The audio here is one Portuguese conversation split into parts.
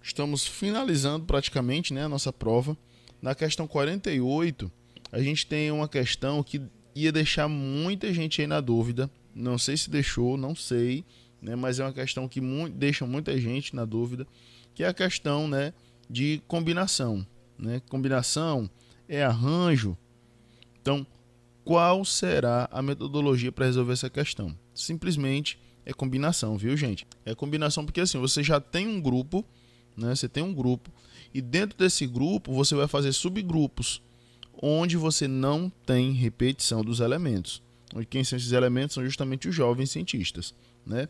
Estamos finalizando praticamente, né, a nossa prova. Na questão 48, a gente tem uma questão que ia deixar muita gente aí na dúvida. Não sei se deixou, não sei, né, mas é uma questão que deixa muita gente na dúvida, que é a questão, né, de combinação, né? Combinação é arranjo. Então, qual será a metodologia para resolver essa questão? Simplesmente é combinação, viu, gente? É combinação porque assim, você já tem um grupo, né? Você tem um grupo e dentro desse grupo você vai fazer subgrupos onde você não tem repetição dos elementos. E quem são esses elementos? São justamente os jovens cientistas, né?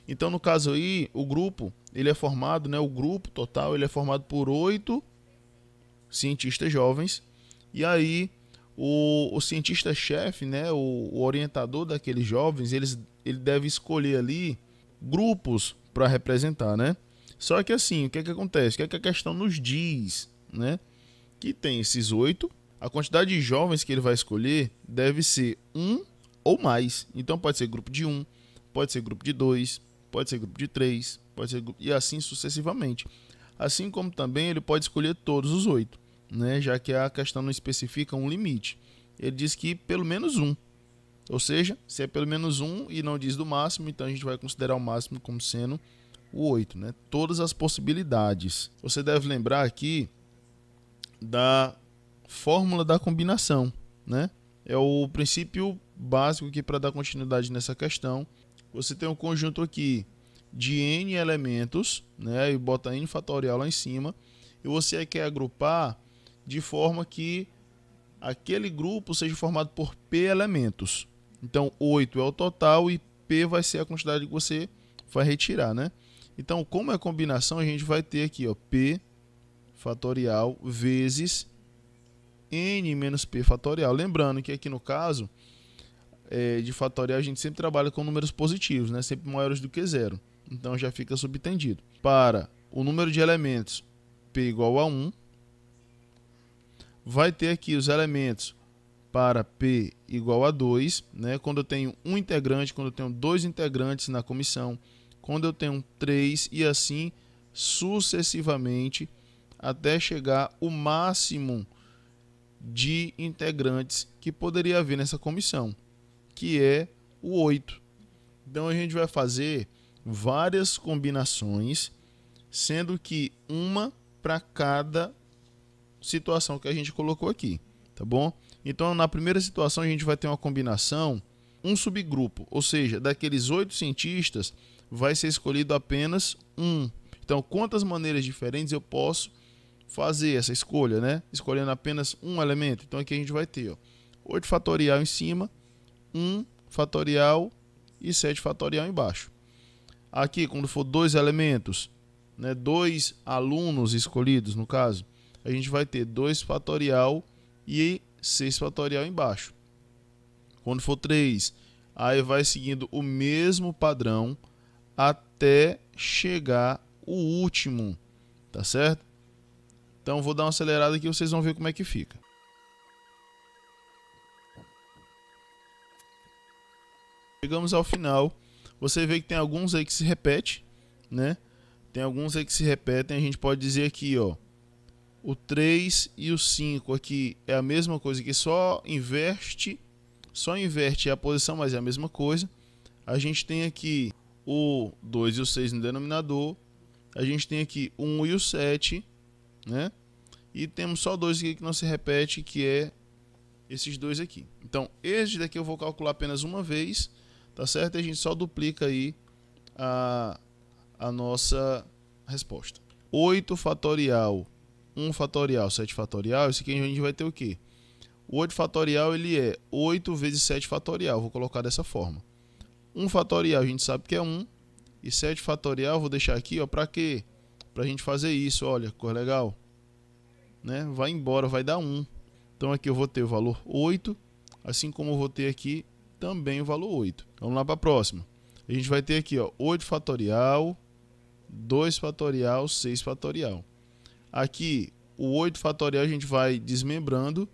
Então, no caso aí, o grupo, ele é formado, né? O grupo total, ele é formado por 8 cientistas jovens. E aí, o cientista-chefe, né? O orientador daqueles jovens, ele deve escolher ali grupos para representar, né? Só que assim, o que é que acontece? O que é que a questão nos diz, né? Que tem esses 8, a quantidade de jovens que ele vai escolher deve ser 1 ou mais. Então pode ser grupo de 1, pode ser grupo de 2, pode ser grupo de 3, pode ser grupo... e assim sucessivamente. Assim como também ele pode escolher todos os 8, né? Já que a questão não especifica um limite. Ele diz que pelo menos 1. Ou seja, se é pelo menos 1 e não diz do máximo, então a gente vai considerar o máximo como sendo o 8, né? Todas as possibilidades. Você deve lembrar aqui da fórmula da combinação, né? É o princípio básico aqui para dar continuidade nessa questão. Você tem um conjunto aqui de n elementos, né? E bota n fatorial lá em cima. E você quer agrupar de forma que aquele grupo seja formado por p elementos. Então 8 é o total e p vai ser a quantidade que você vai retirar, né? Então, como é combinação, a gente vai ter aqui, ó, p fatorial vezes n menos p fatorial. Lembrando que aqui no caso de fatorial a gente sempre trabalha com números positivos, né? Sempre maiores do que zero. Então já fica subtendido. Para o número de elementos p igual a 1, vai ter aqui os elementos para p igual a 2, né? Quando eu tenho um integrante, quando eu tenho 2 integrantes na comissão, quando eu tenho 3 e assim sucessivamente até chegar o máximo de integrantes que poderia haver nessa comissão, que é o 8. Então a gente vai fazer várias combinações, sendo que uma para cada situação que a gente colocou aqui, tá bom? Então na primeira situação a gente vai ter uma combinação, um subgrupo, ou seja, daqueles 8 cientistas vai ser escolhido apenas um. Então quantas maneiras diferentes eu posso fazer essa escolha, né? Escolhendo apenas um elemento. Então aqui a gente vai ter, ó, 8 fatorial em cima, 1 fatorial e 7 fatorial embaixo. Aqui, quando for 2 elementos, né, 2 alunos escolhidos, no caso, a gente vai ter 2 fatorial e 6 fatorial embaixo. Quando for 3, aí vai seguindo o mesmo padrão até chegar o último, tá certo? Então vou dar uma acelerada aqui e vocês vão ver como é que fica. Chegamos ao final. Você vê que tem alguns aí que se repetem, né? Tem alguns aí que se repetem. A gente pode dizer aqui, ó, o 3 e o 5 aqui é a mesma coisa, que só inverte a posição, mas é a mesma coisa. A gente tem aqui o 2 e o 6 no denominador. A gente tem aqui o 1 e o 7, né? E temos só 2 aqui que não se repete, que é esses 2 aqui. Então, este daqui eu vou calcular apenas uma vez, tá certo? E a gente só duplica aí a nossa resposta. 8 fatorial, 1 fatorial, 7 fatorial, isso aqui a gente vai ter o quê? O 8 fatorial ele é 8 vezes 7 fatorial, vou colocar dessa forma. 1 fatorial a gente sabe que é 1, e 7 fatorial vou deixar aqui, ó, para quê? Para a gente fazer isso, olha, cor legal, né? Vai embora, vai dar 1. Então aqui eu vou ter o valor 8, assim como eu vou ter aqui também o valor 8. Vamos lá para a próxima. A gente vai ter aqui, ó, 8 fatorial, 2 fatorial, 6 fatorial. Aqui, o 8 fatorial a gente vai desmembrando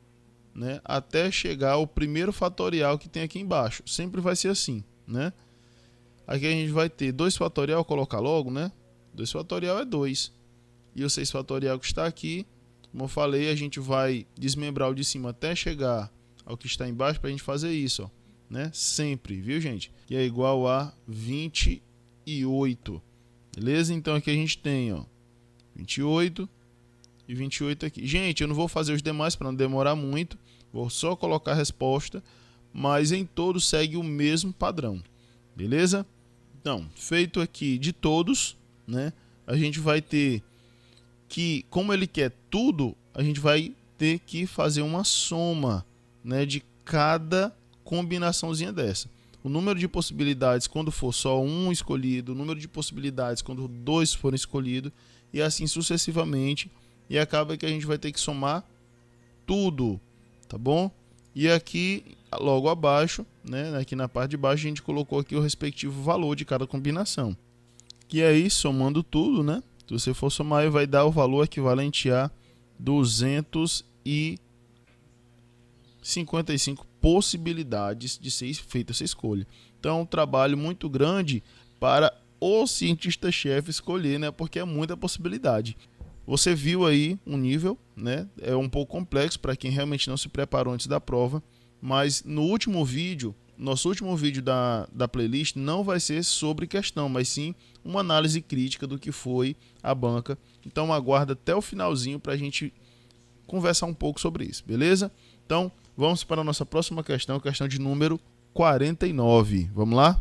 né, até chegar ao primeiro fatorial que tem aqui embaixo. Sempre vai ser assim, né? Aqui a gente vai ter 2 fatorial, colocar logo, né? 2 fatorial é 2. E o 6 fatorial que está aqui, como eu falei, a gente vai desmembrar o de cima até chegar ao que está embaixo para a gente fazer isso, ó, né? Sempre, viu, gente? Que é igual a 28. Beleza? Então aqui a gente tem, ó, 28 e 28 aqui. Gente, eu não vou fazer os demais para não demorar muito. Vou só colocar a resposta, mas em todos segue o mesmo padrão. Beleza? Então, feito aqui de todos, né? A gente vai ter que, como ele quer tudo, a gente vai ter que fazer uma soma, né, de cada combinaçãozinha dessa. O número de possibilidades quando for só um escolhido, o número de possibilidades quando 2 forem escolhidos, e assim sucessivamente. E acaba que a gente vai ter que somar tudo, tá bom? E aqui, logo abaixo, né, aqui na parte de baixo, a gente colocou aqui o respectivo valor de cada combinação. Que aí, somando tudo, né? Se você for somar, vai dar o valor equivalente a 255 possibilidades de ser feita essa escolha. Então, é um trabalho muito grande para o cientista-chefe escolher, né? Porque é muita possibilidade. Você viu aí um nível, né? É um pouco complexo para quem realmente não se preparou antes da prova, mas no último vídeo, nosso último vídeo da playlist não vai ser sobre questão, mas sim uma análise crítica do que foi a banca. Então aguarda até o finalzinho para a gente conversar um pouco sobre isso, beleza? Então vamos para a nossa próxima questão, questão de número 49. Vamos lá?